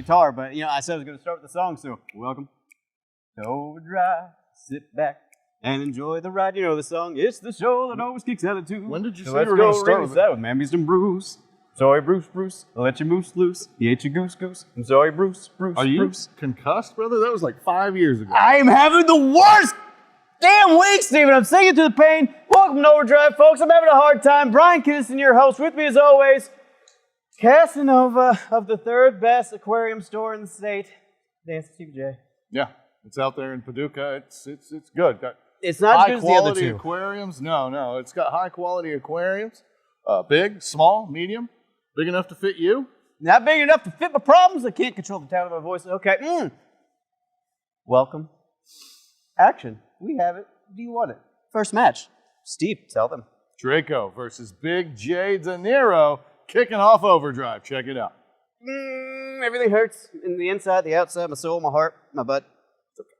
guitar, but you know, I said I was going to start with the song, so welcome to Overdrive. Sit back and enjoy the ride. You know the song. It's the show that always kicks attitude. When did you say let's you were go going to start with that with Mammies and Bruce? Sorry, Bruce. I'll let you moose loose. He ate your goose. I'm sorry, Bruce. Are you concussed, brother? That was like 5 years ago. I am having the worst damn week, Steven. I'm singing through the pain. Welcome to Overdrive, folks. I'm having a hard time. Brian Kinnison, your host. With me as always, Casanova of the third best aquarium store in the state. Dance Steve J. Yeah, it's out there in Paducah. It's good. Got it's not as good as the other two. High quality aquariums. No. It's got high quality aquariums. Big, small, medium. Big enough to fit you. Not big enough to fit my problems. I can't control the tone of my voice. Okay. Welcome. Action. We have it. Do you want it? First match. Steve, tell them. Draco versus Big J DeNiro kicking off Overdrive. Check it out. Everything hurts in the inside, the outside, my soul, my heart, my butt. It's okay.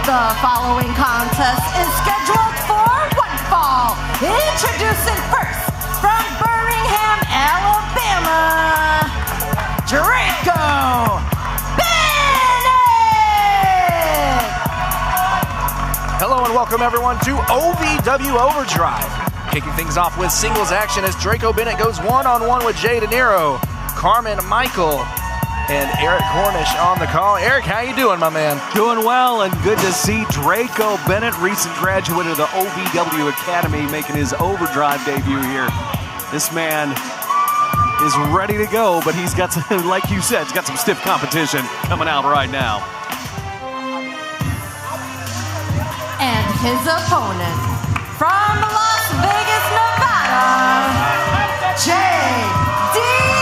The following contest is scheduled for one fall. Introducing first from Birmingham, Alabama, Draco Bennett! Hello and welcome everyone to OVW Overdrive. Kicking things off with singles action as Draco Bennett goes one-on-one with J DeNiro, Carmen Michael, and Eric Cornish on the call. Eric, how you doing, my man? Doing well, and good to see Draco Bennett, recent graduate of the OVW Academy, making his Overdrive debut here. This man is ready to go, but he's got some, like you said, he's got some stiff competition coming out right now. And his opponent from Las Vegas, Nevada, J DeNiro.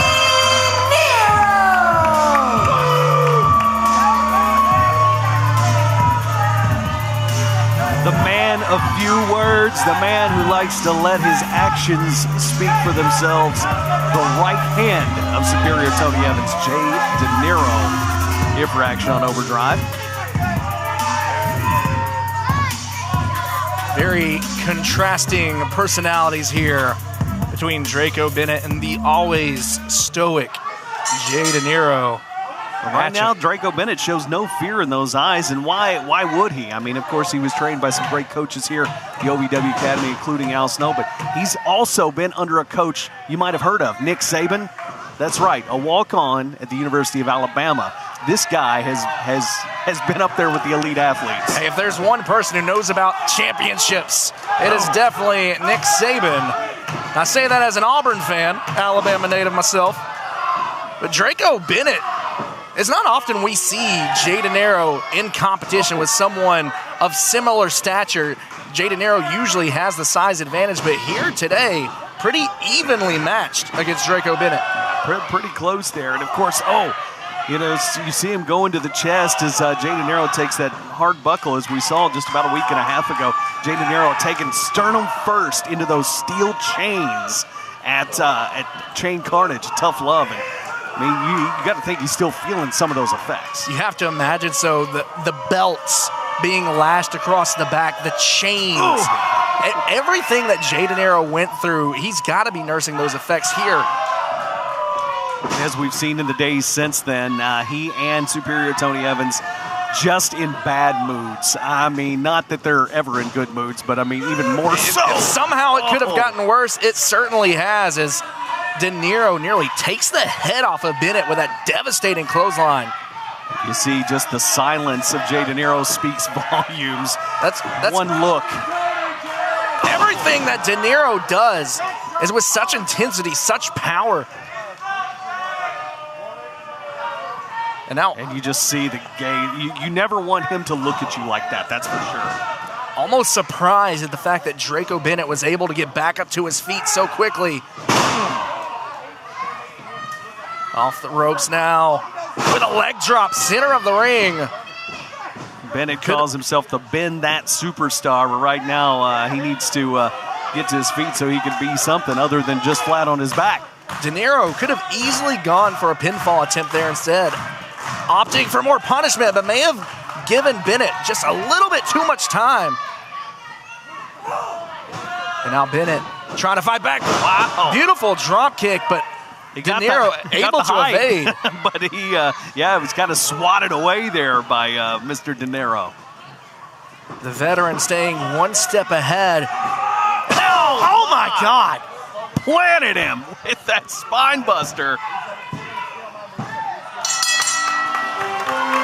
The man of few words, the man who likes to let his actions speak for themselves, the right hand of Superior Tony Evans, J DeNiro, here for action on Overdrive. Very contrasting personalities here between Draco Bennett and the always stoic J DeNiro. Right now, Draco Bennett shows no fear in those eyes, and why would he? I mean, of course, he was trained by some great coaches here at the OVW Academy, including Al Snow, but he's also been under a coach you might have heard of, Nick Saban. That's right, a walk-on at the University of Alabama. This guy has been up there with the elite athletes. Hey, if there's one person who knows about championships, it is definitely Nick Saban. I say that as an Auburn fan, Alabama native myself, but Draco Bennett, it's not often we see J DeNiro in competition with someone of similar stature. J DeNiro usually has the size advantage, but here today, pretty evenly matched against Draco Bennett. Pretty close there, and of course, you know, you see him go into the chest as J DeNiro takes that hard buckle, as we saw just about a week and a half ago. J DeNiro taking sternum first into those steel chains at Chain Carnage, Tough Love. And I mean, you got to think he's still feeling some of those effects. You have to imagine, so the belts being lashed across the back, the chains, everything that J DeNiro went through, he's got to be nursing those effects here. As we've seen in the days since then, he and Superior Tony Evans just in bad moods. I mean, not that they're ever in good moods, but I mean, even more so. If somehow it could have gotten worse, it certainly has, as DeNiro nearly takes the head off of Bennett with that devastating clothesline. You see just the silence of J DeNiro speaks volumes. That's one look. Everything that DeNiro does is with such intensity, such power. And you just see the gaze. You never want him to look at you like that, that's for sure. Almost surprised at the fact that Draco Bennett was able to get back up to his feet so quickly. Off the ropes now with a leg drop, center of the ring. Bennett calls himself the Ben That Superstar, but right now he needs to get to his feet so he can be something other than just flat on his back. DeNiro could have easily gone for a pinfall attempt there instead, opting for more punishment, but may have given Bennett just a little bit too much time. And now Bennett Trying to fight back. Wow. Beautiful drop kick, but DeNiro able to evade. But he, was kind of swatted away there by Mr. DeNiro. The veteran staying one step ahead. Oh my God. Planted him with that spine buster.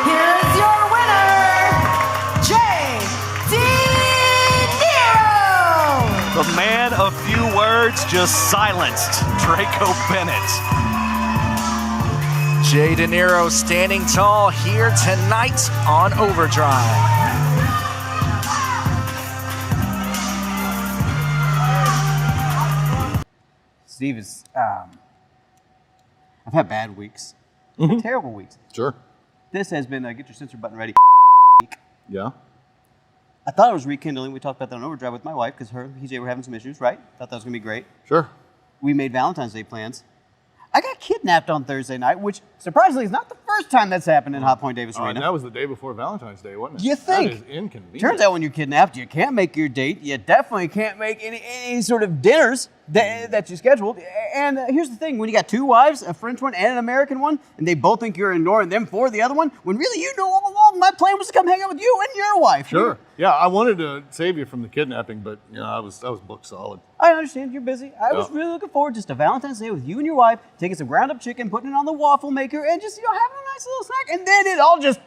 Here's your winner, DeNiro. The man of few words just silenced Draco Bennett. DeNiro standing tall here tonight on Overdrive. Steve is, I've had bad weeks, terrible weeks. Sure. This has been get your censor button ready. Yeah. I thought it was rekindling. We talked about that on Overdrive with my wife because her and PJ were having some issues, right? Thought that was going to be great. Sure. We made Valentine's Day plans. I got kidnapped on Thursday night, which surprisingly is not the first time that's happened in Hot Point Davis Arena. That was the day before Valentine's Day, wasn't it? You think? That is inconvenient. Turns out when you're kidnapped, you can't make your date. You definitely can't make any sort of dinners that you scheduled. And here's the thing. When you got two wives, a French one and an American one, and they both think you're ignoring them for the other one, when really you know all along my plan was to come hang out with you and your wife. Sure. Yeah, I wanted to save you from the kidnapping, but I was booked solid. I understand you're busy. I was really looking forward just to Valentine's Day with you and your wife, taking some ground up chicken, putting it on the waffle maker, and just, having a nice little snack. And then it all just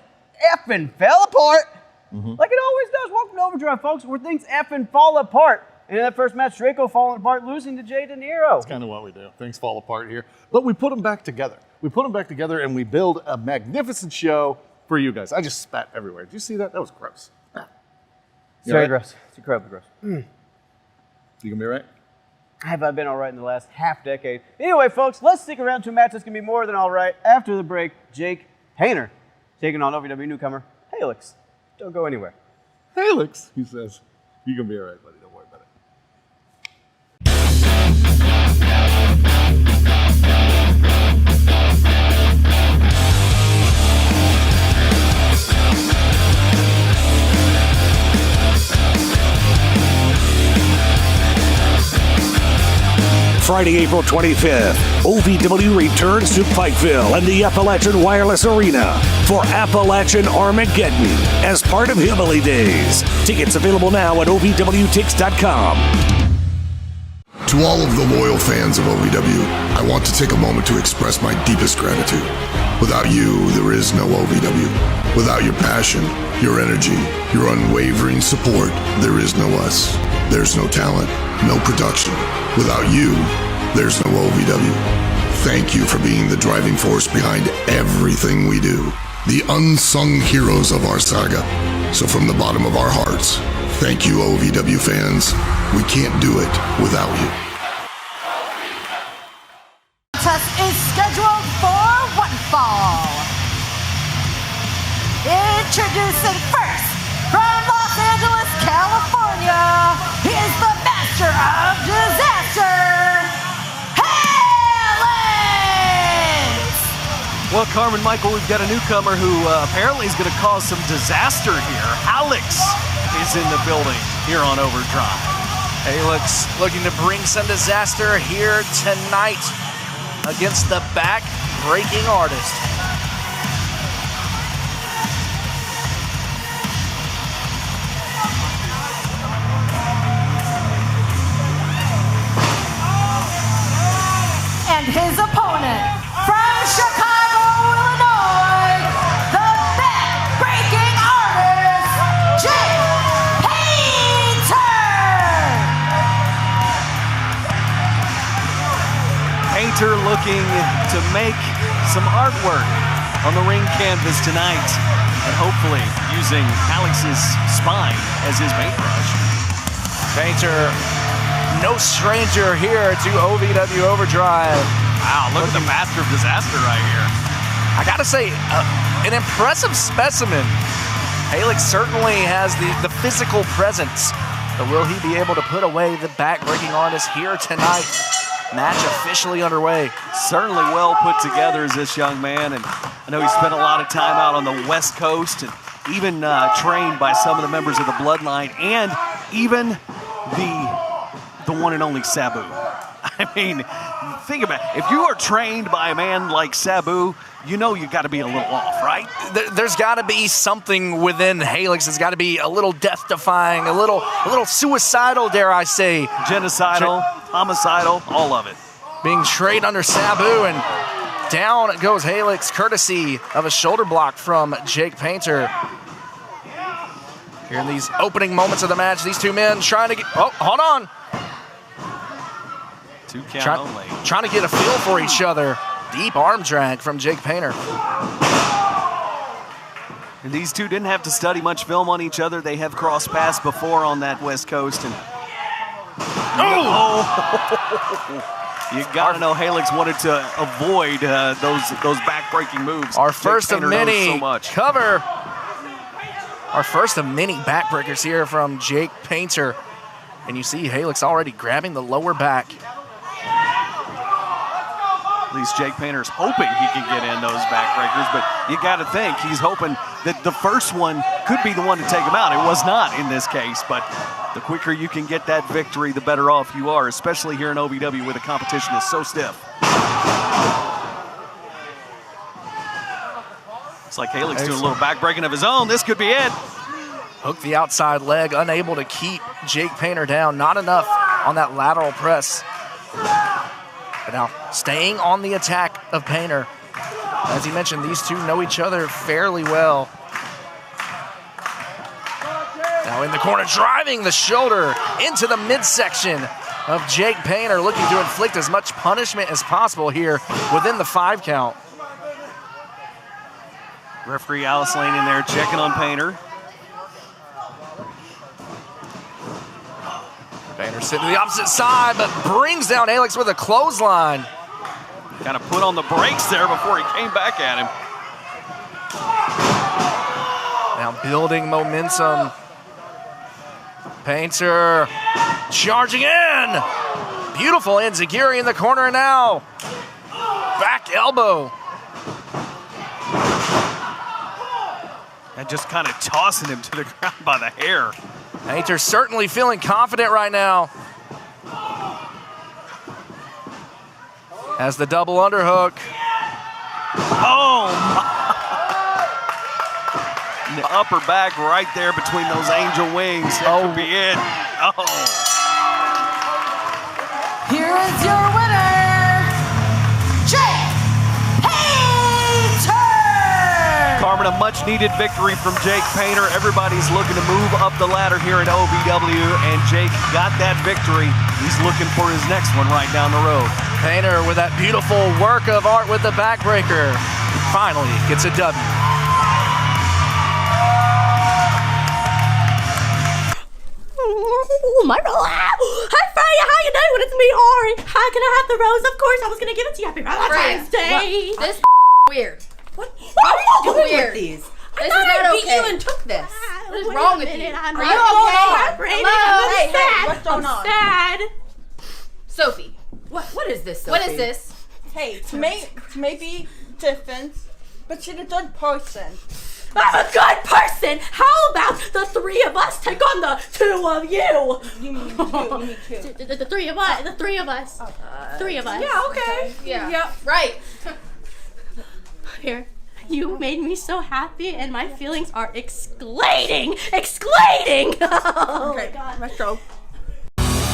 effing fell apart. Like it always does. Welcome to Overdrive, folks, where things effing fall apart. And in that first match, Draco falling apart, losing to DeNiro. That's kind of what we do. Things fall apart here. But we put them back together. We put them back together and we build a magnificent show for you guys. I just spat everywhere. Did you see that? That was gross. It's very gross. It's incredibly gross. You gonna be all right? Have I been all right in the last half decade? Anyway, folks, let's stick around to a match that's going to be more than all right. After the break, Jake Hayner taking on OVW newcomer Halix. Don't go anywhere. Halex, he says. You gonna be all right, buddy. Don't worry about it. Friday, April 25th, OVW returns to Pikeville and the Appalachian Wireless Arena for Appalachian Armageddon as part of Hillbilly Days. Tickets available now at OVWTix.com. To all of the loyal fans of OVW, I want to take a moment to express my deepest gratitude. Without you, there is no OVW. Without your passion, your energy, your unwavering support, there is no us. There's no talent, no production. Without you, there's no OVW. Thank you for being the driving force behind everything we do. The unsung heroes of our saga. So from the bottom of our hearts, thank you, OVW fans. We can't do it without you. Test is scheduled for one fall. Introducing first, from Los Angeles, California, he is the master of disaster, Halex! Well, Carmen Michael, we've got a newcomer who apparently is going to cause some disaster here. Halix is in the building here on Overdrive. Halix looking to bring some disaster here tonight against the back-breaking artist. And his opponent, from Chicago, Illinois, the back-breaking artist, Jake Painter looking to make some artwork on the ring canvas tonight, and hopefully using Halix's spine as his paintbrush. Painter, no stranger here to OVW Overdrive. Wow, look at the master of disaster right here. I gotta say, an impressive specimen. Halix certainly has the physical presence, but will he be able to put away the back-breaking artist here tonight? Match officially underway. Certainly well put together as this young man, and I know he spent a lot of time out on the West Coast and even trained by some of the members of the Bloodline and even the the one and only Sabu. I mean, think about it. If you are trained by a man like Sabu, you know you got to be a little off, right? There's got to be something within Halix. It's got to be a little death-defying, a little suicidal, dare I say. Genocidal, homicidal, all of it. Being trained under Sabu, and down goes Halix, courtesy of a shoulder block from Jake Painter. Here in these opening moments of the match, these two men trying to get, oh, hold on. 2 count only. Trying to get a feel for each other. Deep arm drag from Jake Painter. And these two didn't have to study much film on each other. They have crossed paths before on that West Coast. And you gotta know Halix wanted to avoid those back-breaking moves. Our first of many so much. cover. Our first of many backbreakers here from Jake Painter. And you see Halix already grabbing the lower back. At least Jake Painter's hoping he can get in those backbreakers, but you got to think he's hoping that the first one could be the one to take him out. It was not in this case, but the quicker you can get that victory, the better off you are, especially here in OVW where the competition is so stiff. It's like Halix doing a little backbreaking of his own. This could be it. Hook the outside leg, unable to keep Jake Painter down. Not enough on that lateral press. But now staying on the attack of Painter. As he mentioned, these two know each other fairly well. Now in the corner, driving the shoulder into the midsection of Jake Painter, looking to inflict as much punishment as possible here within the 5 count. Referee Alice Lane in there checking on Painter. Painter sitting to the opposite side, but brings down Halix with a clothesline. Kind of put on the brakes there before he came back at him. Now building momentum. Painter charging in. Beautiful enziguri in the corner now. Back elbow. And just kind of tossing him to the ground by the hair. Painter certainly feeling confident right now. Has the double underhook. Oh, my. The upper back right there between those angel wings. That could be it. Oh. Here is your winner, Jake Painter! Carmen, a much-needed victory from Jake Painter. Everybody's looking to move up the ladder here at OVW, and Jake got that victory. He's looking for his next one right down the road. Painter with that beautiful work of art with the backbreaker. Finally gets a W. Hi, Freya, how you doing? It's me, Ari. How can I have the rose? Of course, I was gonna give it to you. Happy Valentine's Day. This weird. What are you doing weird. with these? This is not I beat okay. you and took this. What is wrong with you? I'm Are not you okay? cooperating. Hello? I'm Hey, sad. what's going on? Sad. Sophie, What is this, Sophie? what is this? Hey, maybe different, but she's a good person. I'm a good person. How about the 3 of us take on the 2 of you? You mean two. The 3 of us. The 3 of us. 3 of us. Yeah, okay. Yeah. Yep. Right. Here. You made me so happy, and my feelings are exclating! Exclating! Oh my God. Let's go.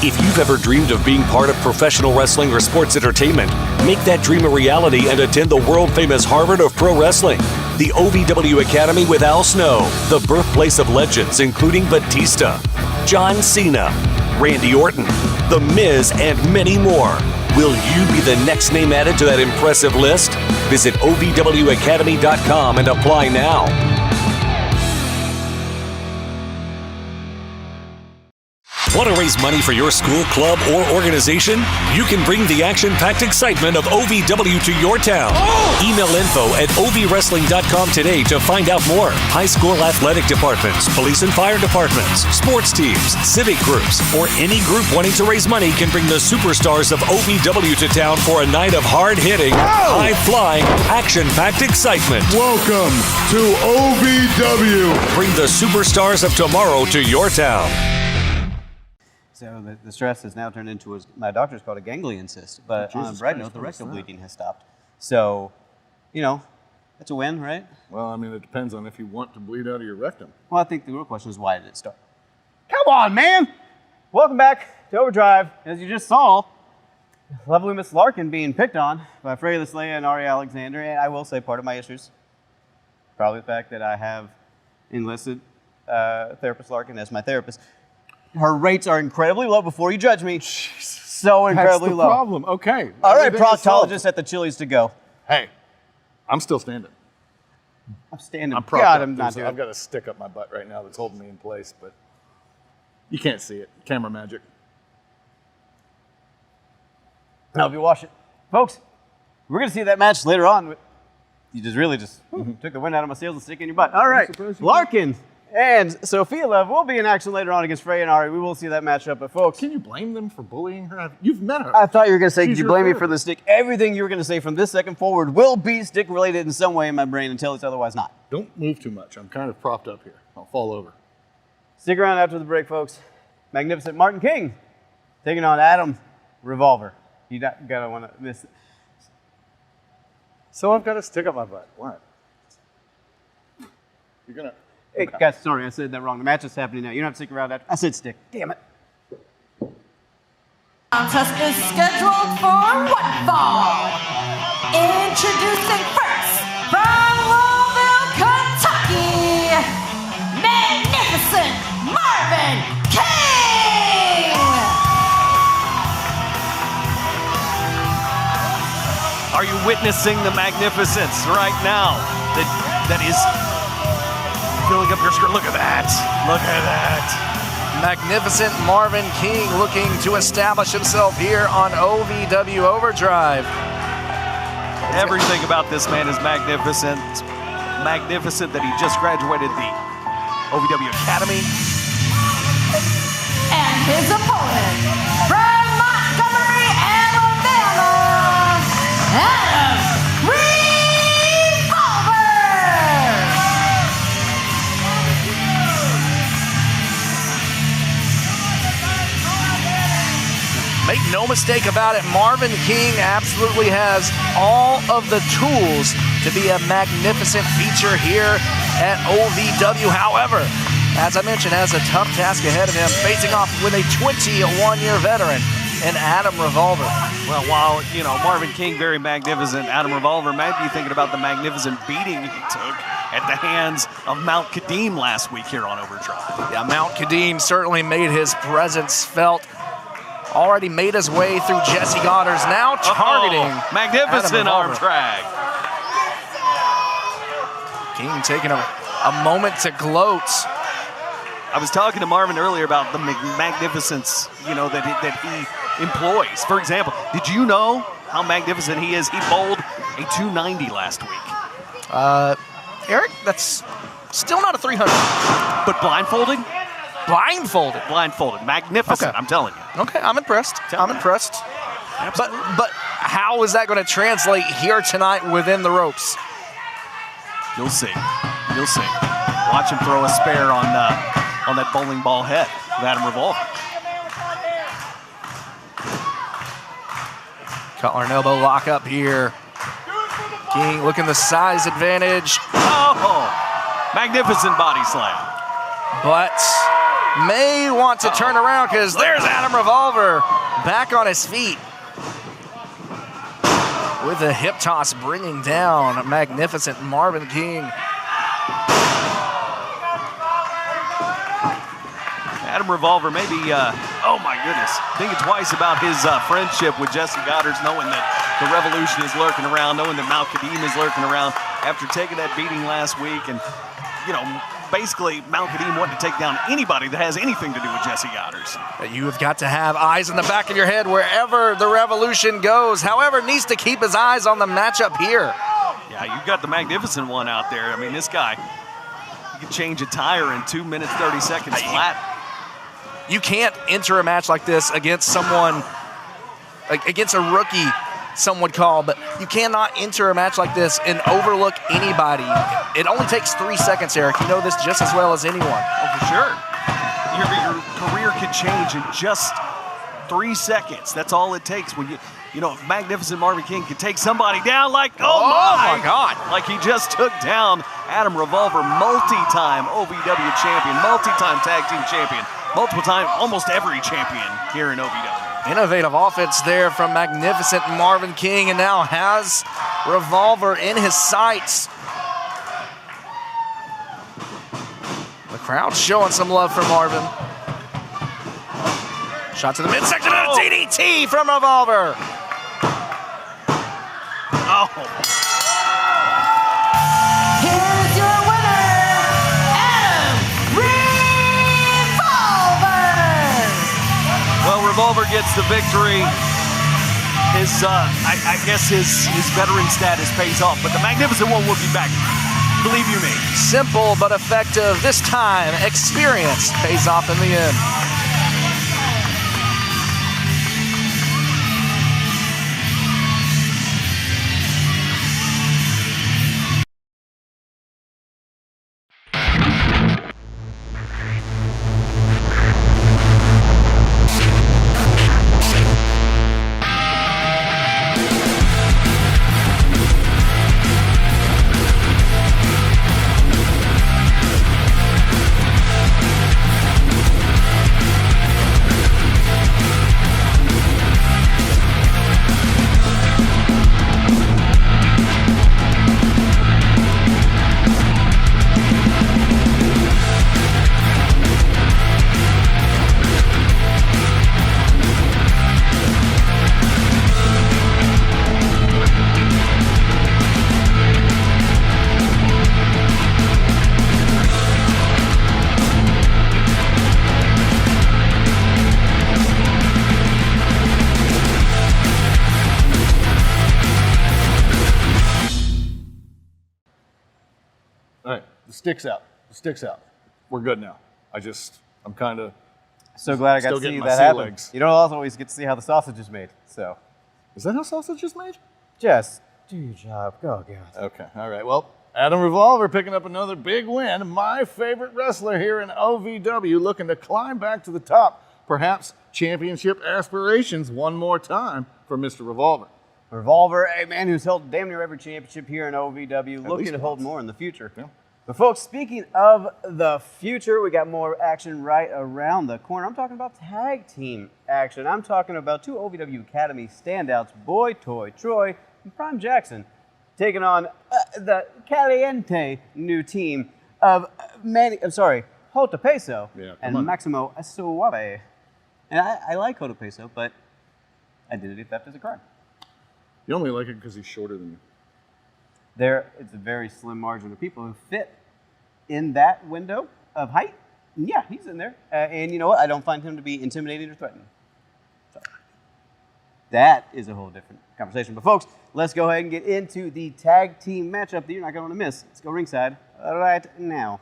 If you've ever dreamed of being part of professional wrestling or sports entertainment, make that dream a reality and attend the world-famous Harvard of Pro Wrestling. The OVW Academy with Al Snow, the birthplace of legends including Batista, John Cena, Randy Orton, The Miz, and many more. Will you be the next name added to that impressive list? Visit OVWacademy.com and apply now. Want to raise money for your school, club, or organization? You can bring the action-packed excitement of OVW to your town. Email info@ovwrestling.com today to find out more. High school athletic departments, police and fire departments, sports teams, civic groups, or any group wanting to raise money can bring the superstars of OVW to town for a night of hard-hitting, high-flying, action-packed excitement. Welcome to OVW. Bring the superstars of tomorrow to your town. So the stress has now turned into, my doctor's called a ganglion cyst. But on a bright note, the rectal bleeding has stopped. So, you know, that's a win, right? Well, I mean, it depends on if you want to bleed out of your rectum. Well, I think the real question is, why did it start? Come on, man! Welcome back to Overdrive. As you just saw, lovely Miss Larkan being picked on by FREYA, SLAYA, and ARIE Alexander. And I will say part of my issues, probably the fact that I have enlisted therapist Larkan as my therapist. Her rates are incredibly low before you judge me. So incredibly That's the low. problem. Okay. All right, Everything is solved. proctologist at the Chili's to go. Hey, I'm still standing. I'm standing. I'm propped God, up. I'm not doing I've got a stick up my butt right now that's holding me in place, but you can't see it. Camera magic. I'll be watching. Folks, we're going to see that match later on. You just really took the wind out of my sails and stick in your butt. All right, Larkan and Sophia Love will be in action later on against FREYA and ARIE. We will see that matchup, but folks. Can you blame them for bullying her? You've met her. I thought you were going to say, She's could you your blame me therapist. for the stick? Everything you were going to say from this second forward will be stick related in some way in my brain until it's otherwise not. Don't move too much. I'm kind of propped up here. I'll fall over. Stick around after the break, folks. Magnificent Martin King taking on Adam Revolver. You not going to want to miss it. So I've got a stick up my butt. What? You're going to... Hey, guys, sorry, I said that wrong. The match is happening now. You don't have to stick around after. I said stick. Damn it. Contest is scheduled for one fall. Introducing first, from Louisville, Kentucky, Magnificent Marvin King! Are you witnessing the magnificence right now? That is filling up your screen. Look at that. Look at that. Magnificent Marvin King looking to establish himself here on OVW Overdrive. Everything about this man is magnificent. Magnificent that he just graduated the OVW Academy. And his opponent, from Montgomery, Alabama, Adam Revolver! Make no mistake about it, Marvin King absolutely has all of the tools to be a magnificent feature here at OVW. However, as I mentioned, has a tough task ahead of him, facing off with a 21-year veteran in Adam Revolver. Well, while, you know, Marvin King, very magnificent, Adam Revolver might be thinking about the magnificent beating he took at the hands of Mount Kadeem last week here on Overdrive. Yeah, Mount Kadeem certainly made his presence felt. Already made his way through Jesse Goddard's, now targeting magnificent arm drag. King taking a moment to gloat. I was talking to Marvin earlier about the magnificence, you know, that he employs. For example, did you know how magnificent he is? He bowled a 290 last week. Eric, that's still not a 300. But blindfolded? Blindfolded. Blindfolded. Magnificent, Okay. I'm telling you. Okay, I'm impressed. I'm impressed. But how is that going to translate here tonight within the ropes? You'll see. You'll see. Watch him throw a spare on that bowling ball head of Adam Revolver. Collar and elbow lock up here. King looking the size advantage. Oh, magnificent body slam. But may want to turn around because there's Adam Revolver back on his feet. With a hip toss bringing down magnificent Marvin King. Adam Revolver maybe, oh my goodness, thinking twice about his friendship with Jesse Goddard, knowing that the Revolution is lurking around, knowing that Mount Kadeem is lurking around after taking that beating last week. And, you know, basically Mount Kadeem wanting to take down anybody that has anything to do with Jesse Goddard. You have got to have eyes in the back of your head wherever the Revolution goes. However, needs to keep his eyes on the matchup here. Yeah, you've got the magnificent one out there. I mean, this guy, he can change a tire in 2 minutes, 30 seconds flat. You can't enter a match like this against someone, like against a rookie, some would call, but you cannot enter a match like this and overlook anybody. It only takes 3 seconds, Eric. You know this just as well as anyone. Oh, for sure. Your career can change in just 3 seconds. That's all it takes. When you know, if Magnificent Marvin King can take somebody down like, oh my God, like he just took down Adam Revolver, multi-time OVW champion, multi-time tag team champion, multiple time, almost every champion here in OVW. Innovative offense there from Magnificent Marvin King, and now has Revolver in his sights. The crowd showing some love for Marvin. Shot to the midsection and a DDT from Revolver. Oh. Here's your winner, Adam Revolver. Well, Revolver gets the victory. His, I guess his veteran status pays off, but the Magnificent One will be back. Believe you me. Simple but effective. This time, experience pays off in the end. Sticks out. The sticks out. We're good now. I'm kind of so glad I got still to see getting my that sea happen. legs. You don't always get to see how the sausage is made. So, is that how sausage is made? Just do your job. Go, God. Okay. All right. Well, Adam Revolver picking up another big win. My favorite wrestler here in OVW, looking to climb back to the top. Perhaps championship aspirations one more time for Mr. Revolver. Revolver, a man who's held damn near every championship here in OVW, looking to hold more in the future. Yeah. But folks, speaking of the future, we got more action right around the corner. I'm talking about tag team action. I'm talking about two OVW Academy standouts, Boy Toy Troy and Prime Jackson, taking on the caliente new team of JOTA PESO and MAXIMO SUAVE. And I like JOTA PESO, but identity theft is a crime. You only like it because he's shorter than you. It's a very slim margin of people who fit in that window of height. Yeah, he's in there. And you know what? I don't find him to be intimidating or threatening. So, that is a whole different conversation. But folks, let's go ahead and get into the tag team matchup that you're not going to want to miss. Let's go ringside right now.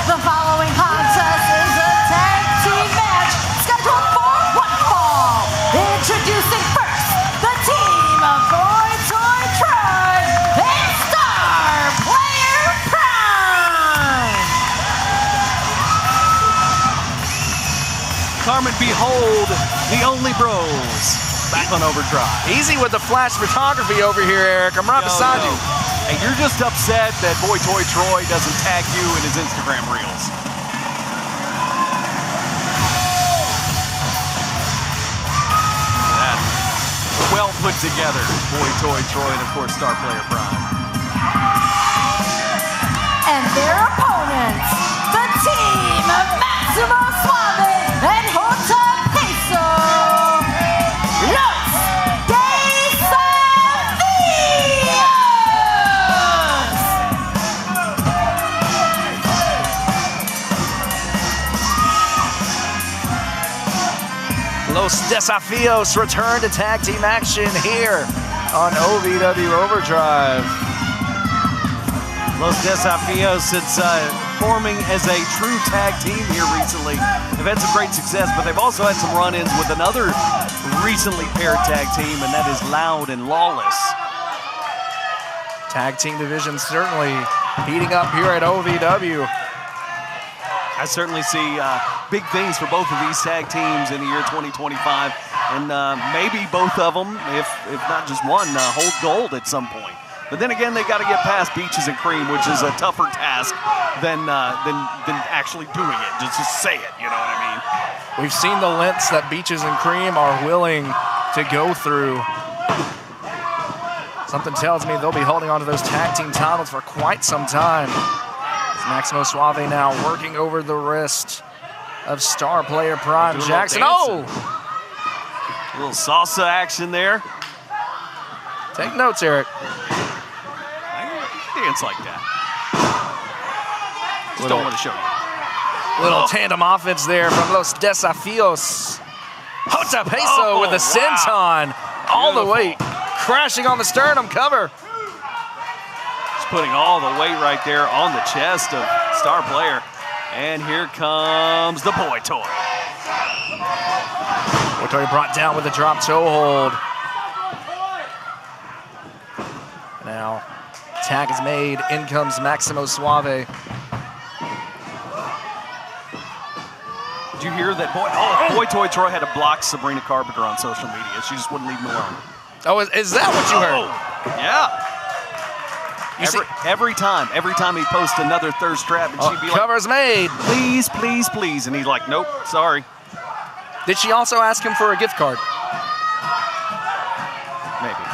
The following contest is a tag team match scheduled for one fall. Introducing first, the team of Boy Toy Troy and Star Player Prime. Carmen, behold, the only bros back on Overdrive. Easy with the flash photography over here, Eric. I'm right beside you. Hey, you're just upset that Boy Toy Troy doesn't tag you in his Instagram reels. That well put together, Boy Toy Troy and of course Star Player Prime. And their opponents, the team of MAXIMO SUAVE and JOTA PESO. Los Desafios return to tag team action here on OVW Overdrive. Los Desafios, since forming as a true tag team here recently, have had some great success, but they've also had some run-ins with another recently paired tag team, and that is Loud and Lawless. Tag team division certainly heating up here at OVW. I certainly see big things for both of these tag teams in the year 2025, and maybe both of them, if not just one, hold gold at some point. But then again, they got to get past Beaches and Cream, which is a tougher task than actually doing it. Just say it, you know what I mean? We've seen the lengths that Beaches and Cream are willing to go through. Something tells me they'll be holding on to those tag team titles for quite some time. Maximo Suave now working over the wrist of star player Prime Jackson. Oh! A little salsa action there. Take notes, Eric. I dance like that. Just don't want to show you. Little tandem offense there from Los Desafios. JOTA PESO with the senton all the way, crashing on the sternum cover. Putting all the weight right there on the chest of star player. And here comes the Boy Toy. Boy Toy brought down with a drop toe hold. Now, tag is made. In comes Maximo Suave. Did you hear that Boy Toy Troy had to block Sabrina Carpenter on social media. She just wouldn't leave him alone. Oh, is that what you heard? Yeah. Every time he posts another thirst trap, and she'd be like, cover's made. Please, please, please. And he's like, nope, sorry. Did she also ask him for a gift card? Maybe.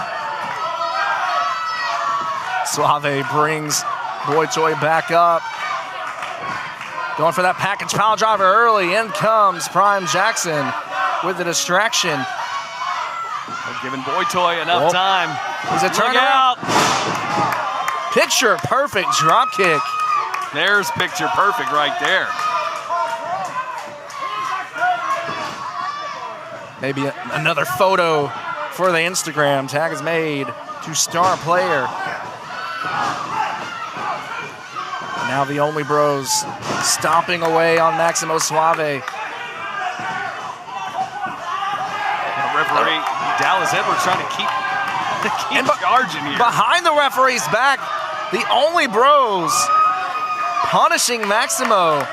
Suave brings Boy Toy back up. Going for that package pile driver early. In comes Prime Jackson with the distraction. They're giving Boy Toy enough time. He's a turnaround. Picture perfect drop kick. There's picture perfect right there. Maybe another photo for the Instagram. Tag is made to star player. And now the Only Bros stomping away on Maximo Suave. Referee Dallas Edwards trying to keep charging here. Behind the referee's back, the Only Bros punishing Maximo.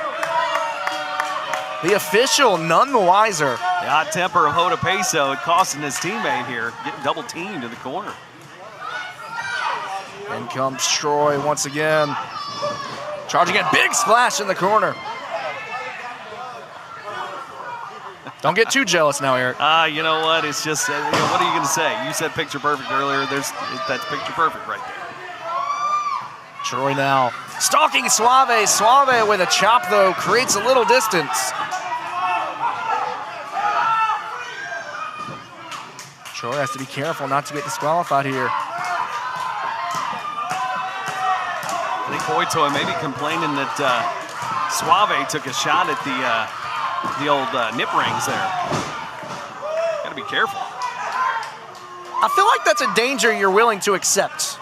The official none the wiser. The hot temper of JOTA PESO costing his teammate here, getting double teamed in the corner. In comes Troy once again. Charging it, big splash in the corner. Don't get too jealous now, Eric. You know what? It's just, what are you going to say? You said picture perfect earlier. That's picture perfect right there. Troy now stalking Suave. Suave with a chop, though, creates a little distance. Troy has to be careful not to get disqualified here. I think Boy Toy may be complaining that Suave took a shot at the old nip rings there. Gotta be careful. I feel like that's a danger you're willing to accept.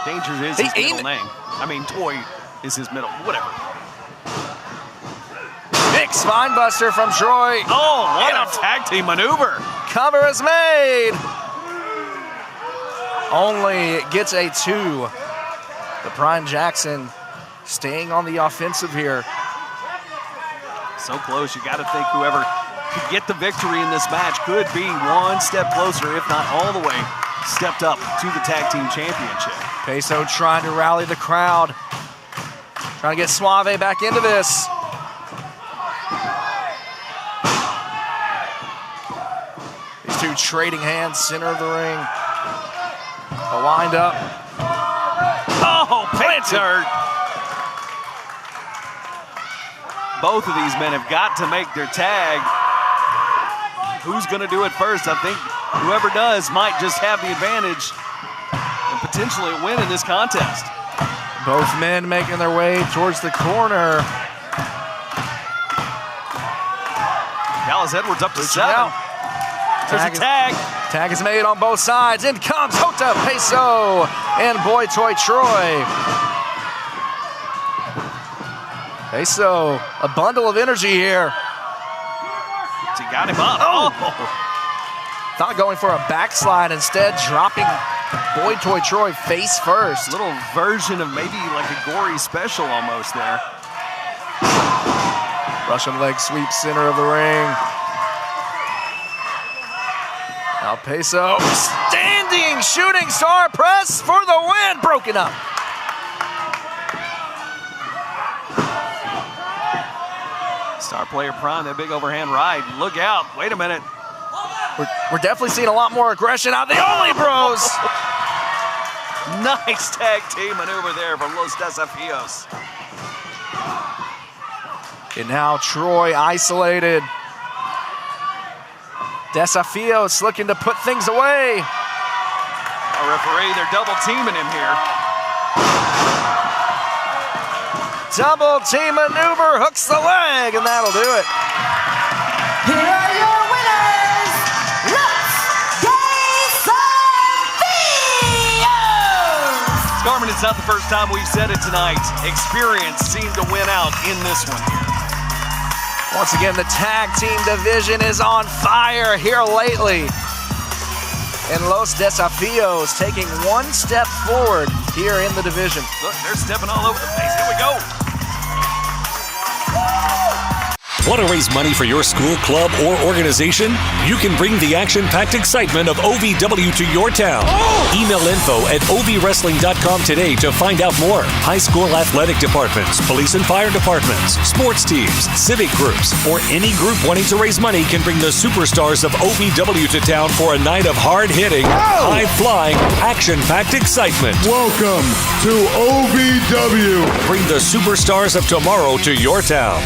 Danger is his middle name. I mean, Toy is his middle, whatever. Big spine buster from Troy. Oh, what a tag team maneuver. Cover is made. Only gets a 2. The Prime Jackson staying on the offensive here. So close, you gotta think whoever could get the victory in this match could be one step closer, if not all the way, stepped up to the tag team championship. PESO trying to rally the crowd. Trying to get Suave back into this. These two trading hands, center of the ring. A wind up. Oh, planted. Both of these men have got to make their tag. Who's going to do it first? I think whoever does might just have the advantage and potentially win in this contest. Both men making their way towards the corner. Dallas Edwards up to 7. There's a tag. Tag is made on both sides. In comes JOTA PESO and Boy Toy Troy. PESO, a bundle of energy here. He got him up. Oh. Thought going for a backslide, instead dropping Boy Toy Troy face first. Little version of maybe like a gory special almost there. Russian leg sweep, center of the ring. Now PESO, standing shooting star press for the win, broken up. Star player Prime, that big overhand right. Look out, wait a minute. We're definitely seeing a lot more aggression out of the Only Bros. Nice tag team maneuver there from Los Desafios. And now Troy isolated. Desafios looking to put things away. A referee, they're double teaming him here. Double team maneuver, hooks the leg, and that'll do it. Here are your winners, Los Desafios! Scarman, it's not the first time we've said it tonight. Experience seemed to win out in this one here. Once again, the tag team division is on fire here lately. And Los Desafios taking one step forward here in the division. Look, they're stepping all over the place. Here we go. Want to raise money for your school, club, or organization? You can bring the action-packed excitement of OVW to your town. Email info@ovwrestling.com today to find out more. High school athletic departments, police and fire departments, sports teams, civic groups, or any group wanting to raise money can bring the superstars of OVW to town for a night of hard-hitting, high-flying, action-packed excitement. Welcome to OVW. Bring the superstars of tomorrow to your town.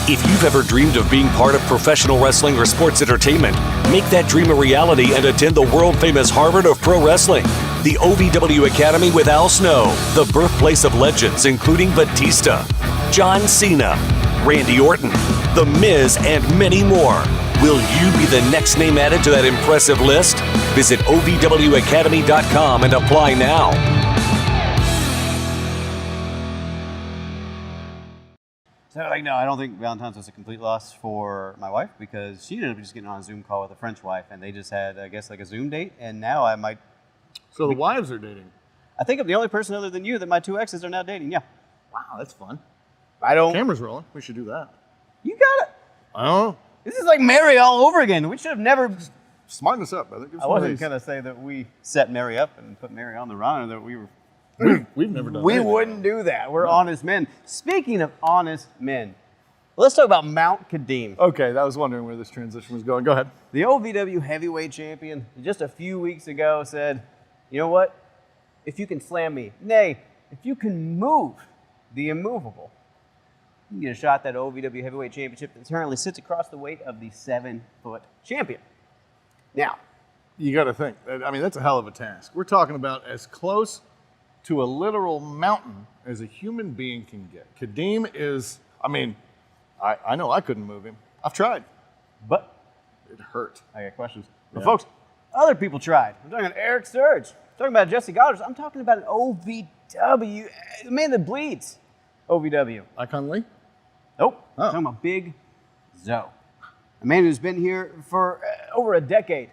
If you've ever dreamed of being part of professional wrestling or sports entertainment, make that dream a reality and attend the world-famous Harvard of Pro Wrestling. The OVW Academy with Al Snow, the birthplace of legends including Batista, John Cena, Randy Orton, The Miz, and many more. Will you be the next name added to that impressive list? Visit OVWacademy.com and apply now. So, like, no, I don't think Valentine's was a complete loss for my wife because she ended up just getting on a Zoom call with a French wife, and they just had, I guess, like a Zoom date, and now I might... So the wives are dating? I think I'm the only person other than you that my two exes are now dating, yeah. Wow, that's fun. I don't... Camera's rolling. We should do that. You got it. I don't know. This is like Mary all over again. We should have never... Smarten us up, brother. Give us I one of wasn't these. going to say that we set Mary up and put Mary on the run, or that we were... We've never done We anything. wouldn't do that. We're honest men. Speaking of honest men, let's talk about Mount Kadeem. Okay, I was wondering where this transition was going. Go ahead. The OVW heavyweight champion just a few weeks ago said, you know what? If you can slam me, nay, if you can move the immovable, you can get a shot at that OVW heavyweight championship that currently sits across the weight of the 7-foot champion. Now, You got to think. I mean, that's a hell of a task. We're talking about as close to a literal mountain as a human being can get. Kadeem is, I mean, I know I couldn't move him. I've tried. but It hurt. I got questions. But Yeah. folks, other people tried. I'm talking about Eric Sturge. I'm talking about Jesse Goddard. I'm talking about an OVW, the man that bleeds OVW. Icon Lee? Nope. Oh. I'm talking about Big Zoe. A man who's been here for over a decade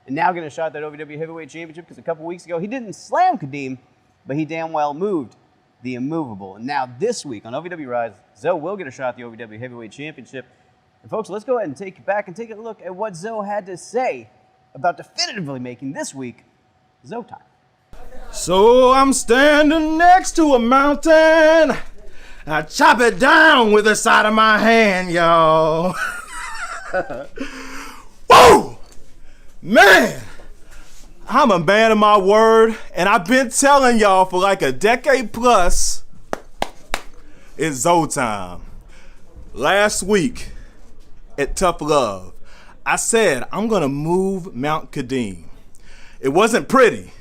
and now getting a shot at that OVW Heavyweight Championship because a couple weeks ago he didn't slam Kadeem, but he damn well moved the immovable. And now this week on OVW Rise, Zoe will get a shot at the OVW Heavyweight Championship. And folks, let's go ahead and take it back and take a look at what Zoe had to say about definitively making this week Zoe time. So I'm standing next to a mountain. I chop it down with the side of my hand, y'all. Woo! Man, I'm a man of my word, and I've been telling y'all for like a decade plus, it's Zoe time. Last week at Tough Love, I said I'm gonna move Mount Kadeem. It wasn't pretty.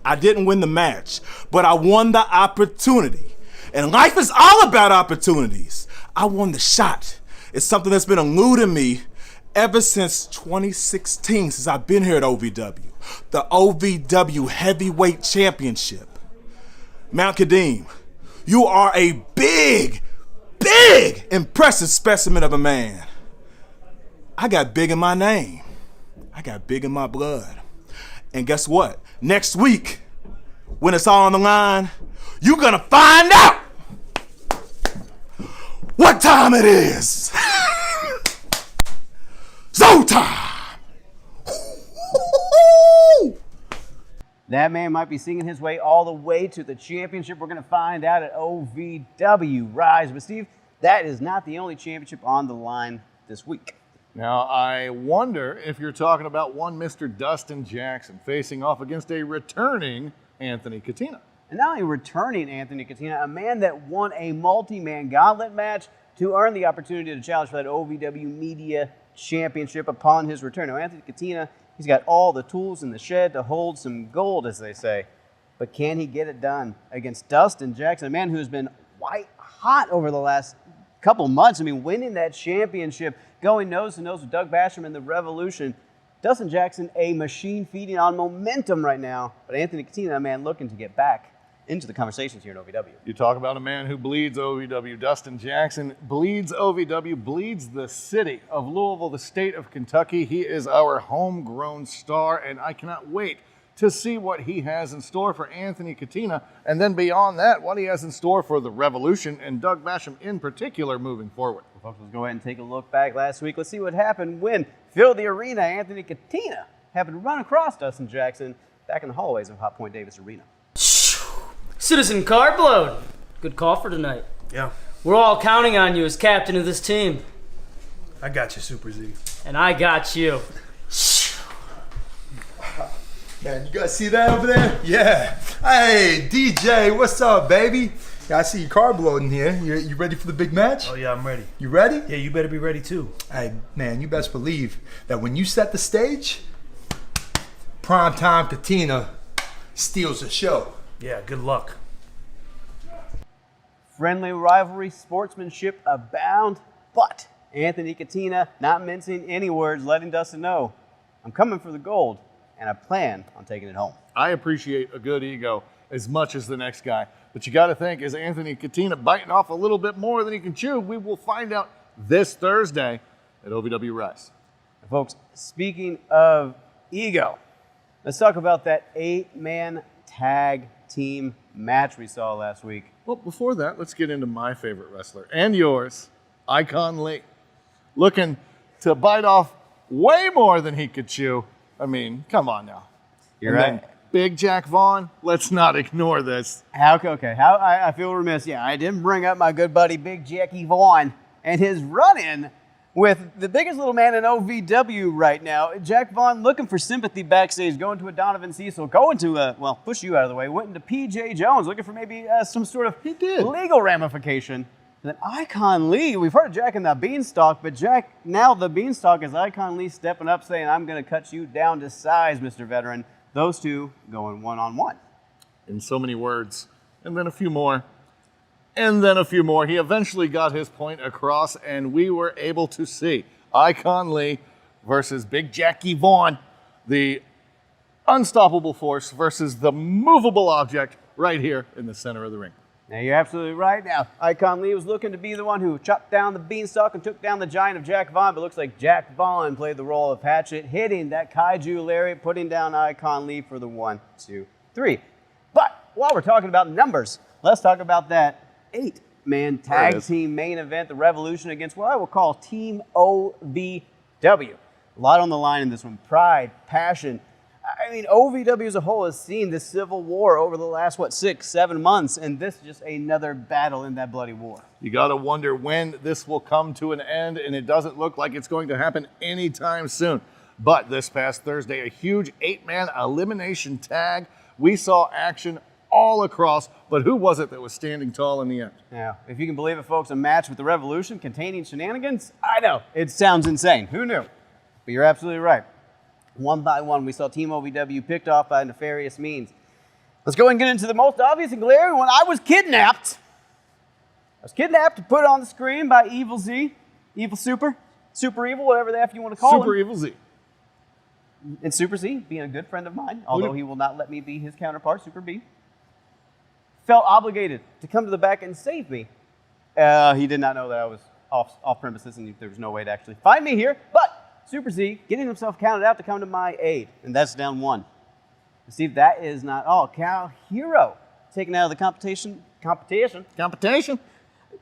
I didn't win the match, but I won the opportunity. And life is all about opportunities. I won the shot. It's something that's been eluding me ever since 2016, since I've been here at OVW. The OVW Heavyweight Championship. Mount Kadeem, you are a big, impressive specimen of a man. I got big in my name. I got big in my blood. And guess what? Next week, when it's all on the line, you're gonna find out what time it is. Zone time. That man might be singing his way all the way to the championship. We're going to find out at OVW Rise. But Steve, that is not the only championship on the line this week. Now, I wonder if you're talking about one Mr. Dustin Jackson facing off against a returning Anthony Katina. And not only returning Anthony Katina, a man that won a multi-man gauntlet match to earn the opportunity to challenge for that OVW Media Championship upon his return. Now, Anthony Katina, he's got all the tools in the shed to hold some gold, as they say. But can he get it done against Dustin Jackson, a man who's been white hot over the last couple months? I mean, winning that championship, going nose-to-nose with Doug Basham in the Revolution. Dustin Jackson, a machine feeding on momentum right now. But Anthony Katina, a man looking to get back into the conversations here in OVW. You talk about a man who bleeds OVW. Dustin Jackson bleeds OVW, bleeds the city of Louisville, the state of Kentucky. He is our homegrown star, and I cannot wait to see what he has in store for Anthony Katina, and then beyond that, what he has in store for the Revolution and Doug Basham in particular moving forward. Well, folks, let's go ahead and take a look back last week. Let's see what happened when filled the arena. Anthony Katina happened to run across Dustin Jackson back in the hallways of Hot Point Davis Arena. Citizen Carbload, good call for tonight. Yeah. We're all counting on you as captain of this team. I got you, Super Z. And I got you. Man, you guys see that over there? Yeah. Hey, DJ, what's up, baby? Yeah, I see you carb loading here. You ready for the big match? Oh, yeah, I'm ready. You ready? Yeah, you better be ready, too. Hey, man, you best believe that when you set the stage, Primetime Katina steals the show. Yeah, good luck. Friendly rivalry, sportsmanship abound, but Anthony Katina not mincing any words, letting Dustin know, I'm coming for the gold, and I plan on taking it home. I appreciate a good ego as much as the next guy, but you got to think, is Anthony Katina biting off a little bit more than he can chew? We will find out this Thursday at OVW Rise. And folks, speaking of ego, let's talk about that 8-man tag team match we saw last week. Well, before that, let's get into my favorite wrestler and yours, Icon Lee. Looking to bite off way more than he could chew. I mean, come on now. You're and right. Then Big Jack Vaughn, let's not ignore this. I feel remiss. Yeah, I didn't bring up my good buddy Big Jackie Vaughn and his run-in with the biggest little man in OVW right now. Jack Vaughn looking for sympathy backstage, going to a Donovan Cecil, going to push you out of the way, went into PJ Jones, looking for maybe some sort of legal ramification. And then Icon Lee, we've heard of Jack and the Beanstalk, but Jack, now the Beanstalk is Icon Lee stepping up saying, I'm going to cut you down to size, Mr. Veteran. Those two going one-on-one. In so many words, and then a few more. And then a few more. He eventually got his point across, and we were able to see Icon Lee versus Big Jackie Vaughn, the unstoppable force versus the movable object right here in the center of the ring. Now, you're absolutely right. Now, Icon Lee was looking to be the one who chopped down the Beanstalk and took down the giant of Jack Vaughn, but it looks like Jack Vaughn played the role of Hatchet, hitting that Kaiju Lariat, putting down Icon Lee for the 1, 2, 3. But while we're talking about numbers, let's talk about that 8-man tag team main event, the Revolution against what I will call Team OVW. A lot on the line in this one. Pride, passion. I mean, OVW as a whole has seen this civil war over the last, 6, 7 months, and this is just another battle in that bloody war. You got to wonder when this will come to an end, and it doesn't look like it's going to happen anytime soon. But this past Thursday, a huge 8-man elimination tag. We saw action all across, but who was it that was standing tall in the end? Now, if you can believe it, folks, a match with the Revolution containing shenanigans? I know, it sounds insane. Who knew? But you're absolutely right. One by one, we saw Team OVW picked off by nefarious means. Let's go and get into the most obvious and glaring one. I was kidnapped. To put on the screen by Evil Z, Evil Super Evil, whatever the F you want to call him. Super Evil Z. And Super Z, being a good friend of mine, although he will not let me be his counterpart, Super B, felt obligated to come to the back and save me. He did not know that I was off premises and there was no way to actually find me here, but Super Z getting himself counted out to come to my aid, and that's down 1. Steve, that is not all. Cal Hero taken out of the competition.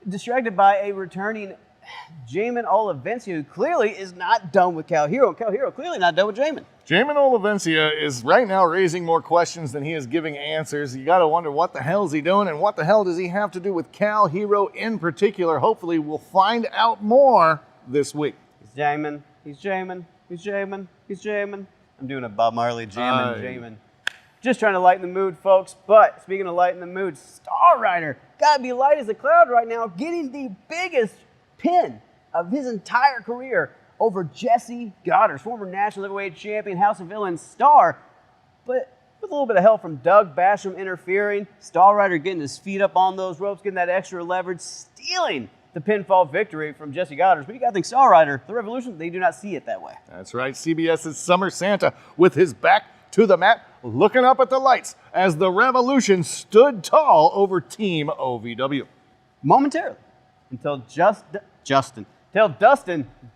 Distracted by a returning Jamin Olivencia, who clearly is not done with Cal Hero. Cal Hero clearly not done with Jamin. Jamin Olivencia is right now raising more questions than he is giving answers. You got to wonder what the hell is he doing and what the hell does he have to do with Cal Hero in particular. Hopefully we'll find out more this week. He's Jamin. He's Jamin. He's Jamin. He's Jamin. I'm doing a Bob Marley Jamin. Just trying to lighten the mood, folks. But speaking of lighten the mood, Star Rider got to be light as a cloud right now, getting the biggest pin of his entire career over Jesse Goddard, former national heavyweight champion, House of Villains star. But with a little bit of help from Doug Basham interfering, Star Rider getting his feet up on those ropes, getting that extra leverage, stealing the pinfall victory from Jesse Goddard. But you got to think Star Rider, the Revolution, they do not see it that way. That's right. CBS's Summer Santa with his back to the mat, looking up at the lights as the Revolution stood tall over Team OVW. Momentarily, until Dustin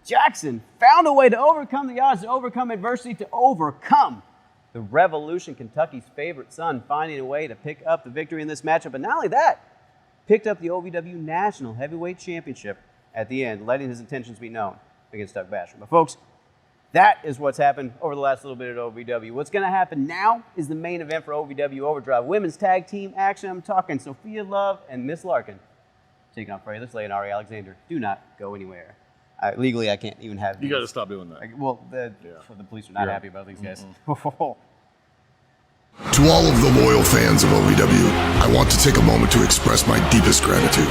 Jackson found a way to overcome the odds, to overcome adversity, to overcome the Revolution, Kentucky's favorite son, finding a way to pick up the victory in this matchup. But not only that, picked up the OVW National Heavyweight Championship at the end, letting his intentions be known against Doug Basham. But folks, that is what's happened over the last little bit at OVW. What's going to happen now is the main event for OVW Overdrive. Women's tag team action. I'm talking Sophia Love and MISS LARKAN taking on FREYA, SLAYA, and ARIE Alexander. Do not go anywhere. Legally, I can't even have these. You got to stop doing that. The police are not happy about these guys. To all of the loyal fans of OVW, I want to take a moment to express my deepest gratitude.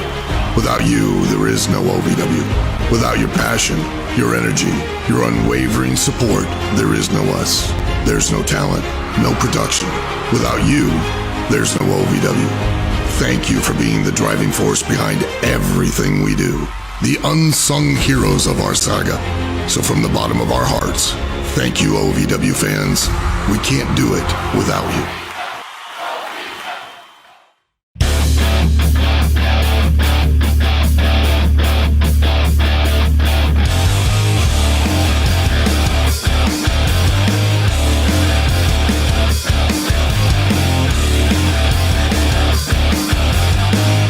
Without you, there is no OVW. Without your passion, your energy, your unwavering support, there is no us. There's no talent, no production. Without you, there's no OVW. Thank you for being the driving force behind everything we do. The unsung heroes of our saga. So from the bottom of our hearts, thank you, OVW fans. We can't do it without you.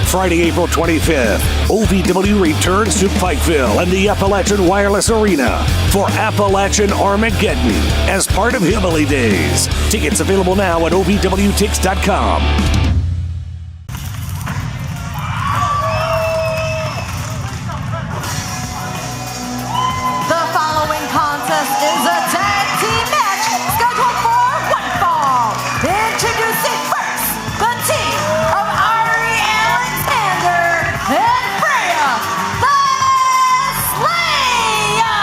Friday, April 25th, OVW returns to Pikeville and the Appalachian Wireless Arena for Appalachian Armageddon as part of Hillbilly Days. Tickets available now at OVWTix.com. The following contest is a tag team match scheduled for one fall. Introducing first, the team of ARIE Alexander and FREYA, the SLAYA.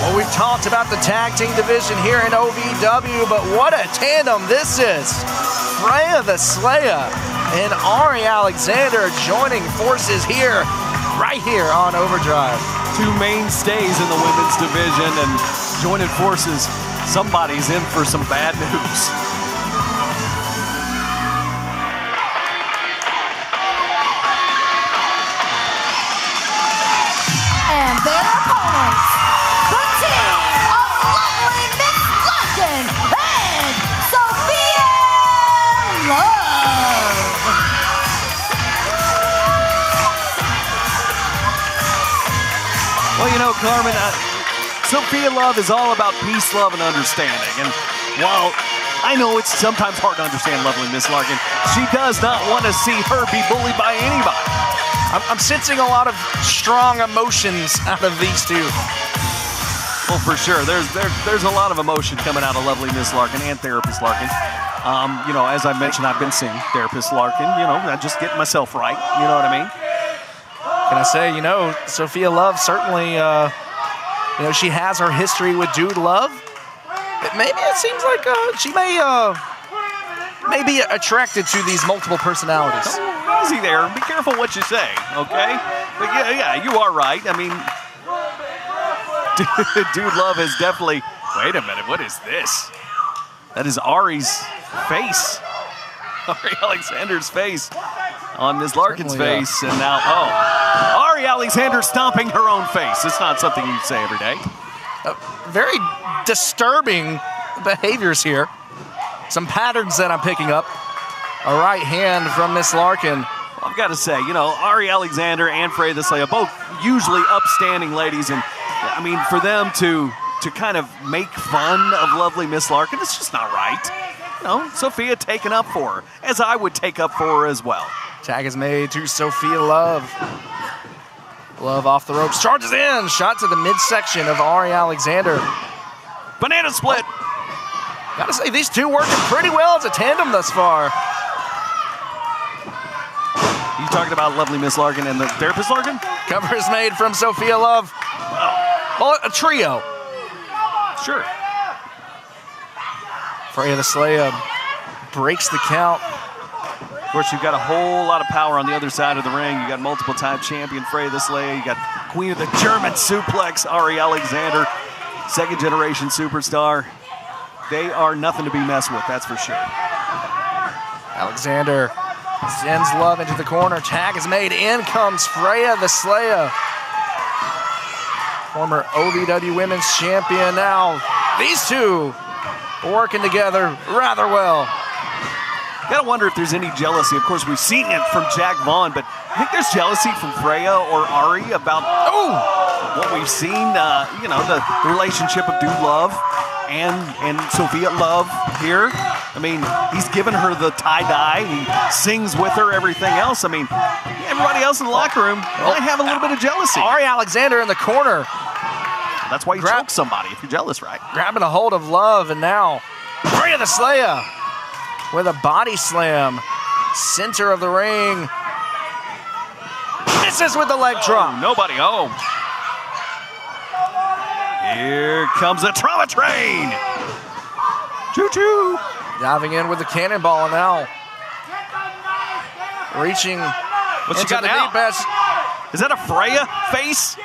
Well, we've talked about the tag team division here in OVW, but what a tandem this is. FREYA the SLAYA and ARIE Alexander joining forces here, right here on Overdrive. Two mainstays in the women's division and joining forces. Somebody's in for some bad news. And their opponents, the team of lovely MISS LARKAN and SOPHIA LOVE. Well, you know, Carmen, Sophia Love is all about peace, love, and understanding. And while I know it's sometimes hard to understand lovely MISS LARKAN, she does not want to see her be bullied by anybody. I'm sensing a lot of strong emotions out of these two. Well, for sure. There's a lot of emotion coming out of lovely MISS LARKAN and Therapist LARKAN. You know, as I mentioned, I've been seeing Therapist LARKAN, you know, just getting myself right. You know what I mean? Can I say, you know, Sophia Love certainly, you know, she has her history with Dude Love. Maybe it seems like she may be attracted to these multiple personalities. Oh, easy there. Be careful what you say, okay? But yeah, you are right. I mean, Dude Love is definitely... Wait a minute, what is this? That is Ari's face. ARIE Alexander's face on MISS LARKAN's face. And now, ARIE Alexander stomping her own face. It's not something you say every day. Very disturbing behaviors here. Some patterns that I'm picking up. A right hand from Miss Larkan. I've got to say, ARIE Alexander and FREYA the SLAYA, both usually upstanding ladies, and I mean, for them to kind of make fun of lovely Miss Larkan, it's just not right. Sophia taking up for her, as I would take up for her as well. Tag is made to Sophia Love. Love off the ropes, charges in, shot to the midsection of ARIE Alexander. Banana split. Gotta say, these two working pretty well as a tandem thus far. You talking about lovely Miss Larkan and the therapist Larkan? Cover is made from Sophia Love. Well, a trio. Sure. FREYA the SLAYA breaks the count. Of course, you've got a whole lot of power on the other side of the ring. You got multiple-time champion FREYA the SLAYA. You got queen of the German suplex, ARIE Alexander, second-generation superstar. They are nothing to be messed with, that's for sure. Alexander sends Love into the corner. Tag is made. In comes FREYA the SLAYA. Former OVW Women's Champion now. These two working together rather well. Gotta wonder if there's any jealousy. Of course, we've seen it from Jack Vaughn, but I think there's jealousy from FREYA or ARIE about what we've seen, the relationship of Dude Love and Sophia Love here. I mean, he's given her the tie-dye. He sings with her, everything else. I mean, everybody else in the locker room might have a little bit of jealousy. ARIE Alexander in the corner. That's why you choke somebody if you're jealous, right? Grabbing a hold of Love, and now FREYA the SLAYA with a body slam. Center of the ring. Misses with the leg drop. Nobody home. Here comes the trauma train. Choo-choo. Diving in with the cannonball, and now reaching What's she into got the now? deep edge. Is that a FREYA face?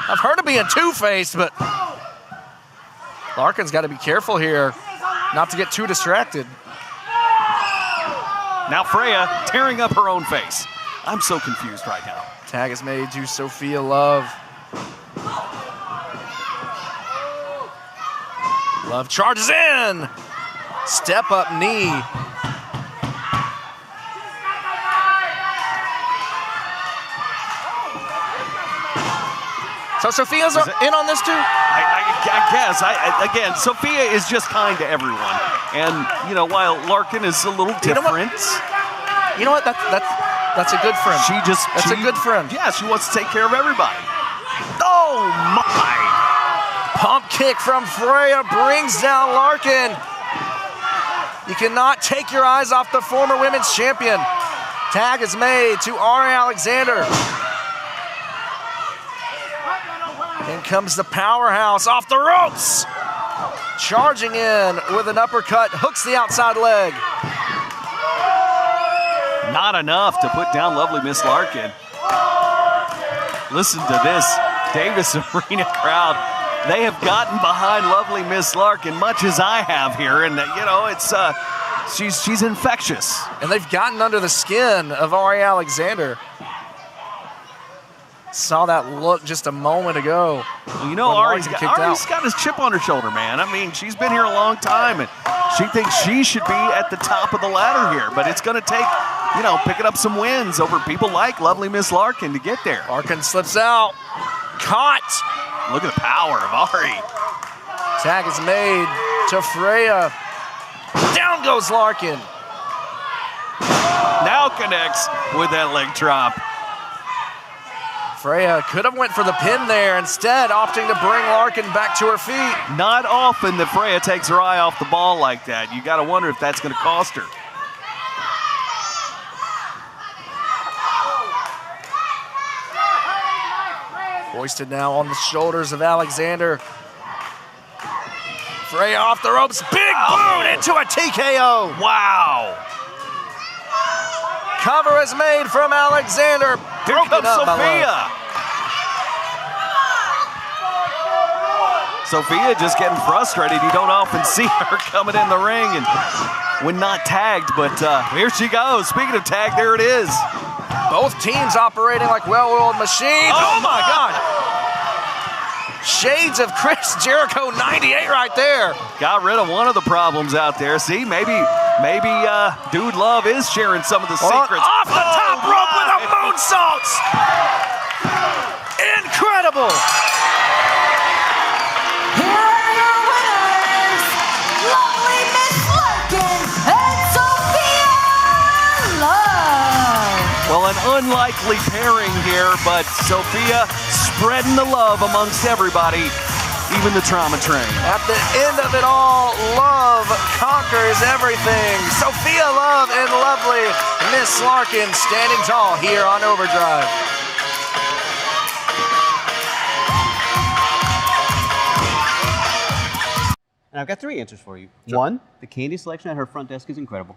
I've heard of being two-faced, but Larkin's got to be careful here not to get too distracted. Now FREYA tearing up her own face. I'm so confused right now. Tag is made to Sophia Love. Love charges in. Step up knee. So Sophia's in on this too? I guess. Again, Sophia is just kind to everyone. And, while Larkan is a little different. You know what? That's a good friend. That's a good friend. Yeah, she wants to take care of everybody. Oh, my. Pump kick from FREYA brings down Larkan. You cannot take your eyes off the former women's champion. Tag is made to ARIE Alexander. In comes the powerhouse off the ropes. Charging in with an uppercut, hooks the outside leg. Not enough to put down lovely Miss Larkan. Listen to this Davis Arena crowd. They have gotten behind lovely Miss Larkan, much as I have here, and it's she's infectious. And they've gotten under the skin of ARIE Alexander. Saw that look just a moment ago. Well, Ari's got his chip on her shoulder, man. I mean, she's been here a long time, and she thinks she should be at the top of the ladder here. But it's going to take, picking up some wins over people like lovely Miss Larkan to get there. Larkan slips out. Caught. Look at the power of ARIE. Tag is made to FREYA. Down goes Larkan. Now connects with that leg drop. FREYA could have went for the pin there, instead opting to bring Larkan back to her feet. Not often that FREYA takes her eye off the ball like that. You got to wonder if that's going to cost her. Hoisted now on the shoulders of Alexander. FREYA off the ropes, big boot into a TKO. Wow. Cover is made from Alexander. Here comes Sophia. Sophia just getting frustrated. You don't often see her coming in the ring and when not tagged, but here she goes. Speaking of tag, there it is. Both teams operating like well-oiled machines. Oh my God. Shades of Chris Jericho 98 right there. Got rid of one of the problems out there. See, maybe Dude Love is sharing some of the secrets. Off the top rope with a moonsault. Incredible. Here are your winners, lovely Miss Larkin and Sophia Love. Well, an unlikely pairing here, but Sophia spreading the love amongst everybody, even the trauma train. At the end of it all, love conquers everything. Sophia Love and lovely Miss Larkin standing tall here on Overdrive. And I've got 3 answers for you. 1, the candy selection at her front desk is incredible.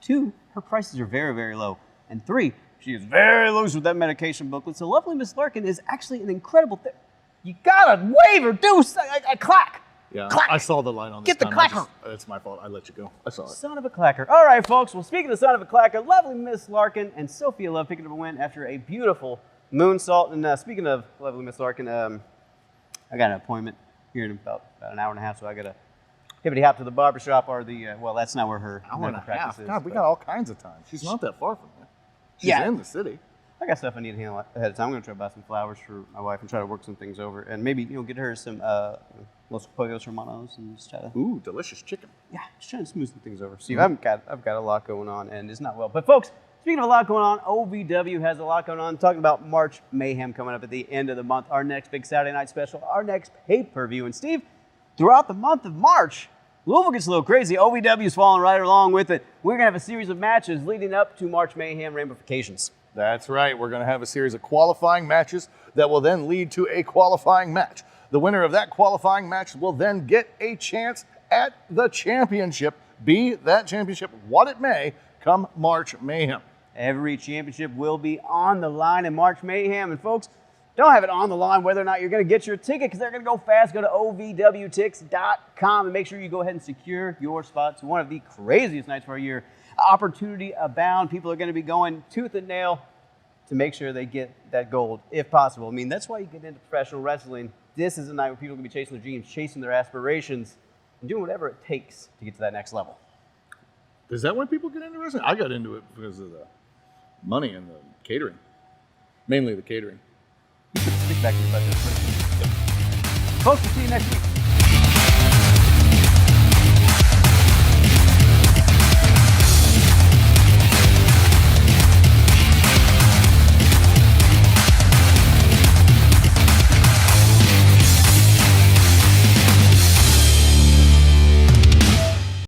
2, her prices are very, very low. And 3, she is very loose with that medication booklet. So lovely Miss Larkin is actually an incredible thing. You gotta wave or do a clack. Yeah, Clack. I saw the line on this. Get the clacker. It's my fault. I let you go. I saw it. Son of a clacker. All right, folks. Well, speaking of son of a clacker, lovely Miss Larkin and Sophia Love picking up a win after a beautiful moonsault. And speaking of lovely Miss Larkin, I got an appointment here in about an hour and a half, so I got to hippity-hop to the barbershop or the, well, that's not where her Hour and a practice half. is. God, we but- got all kinds of time. She's not that far from here. She's Yeah. in the city. I got stuff I need to handle ahead of time. I'm going to try to buy some flowers for my wife and try to work some things over. And maybe, get her some Los Pollos Hermanos and just try to... Ooh, delicious chicken. Yeah, just trying to smooth some things over. See, I've got a lot going on, and it's not well. But folks, speaking of a lot going on, OVW has a lot going on. Talking about March Mayhem coming up at the end of the month, our next big Saturday night special, our next pay-per-view. And Steve, throughout the month of March, Louisville gets a little crazy. OVW's following right along with it. We're going to have a series of matches leading up to March Mayhem ramifications. That's right. We're going to have a series of qualifying matches that will then lead to a qualifying match. The winner of that qualifying match will then get a chance at the championship, be that championship what it may, come March Mayhem. Every championship will be on the line in March Mayhem. And folks, don't have it on the line whether or not you're going to get your ticket because they're going to go fast. Go to ovwtix.com and make sure you go ahead and secure your spot to one of the craziest nights of our year. Opportunity abound. People are going to be going tooth and nail to make sure they get that gold, if possible. I mean, that's why you get into professional wrestling. This is a night where people are going to be chasing their dreams, chasing their aspirations, and doing whatever it takes to get to that next level. Is that why people get into wrestling? I got into it because of the money and the catering. Mainly the catering. You should stick back to your budget. Folks, we'll see you next week.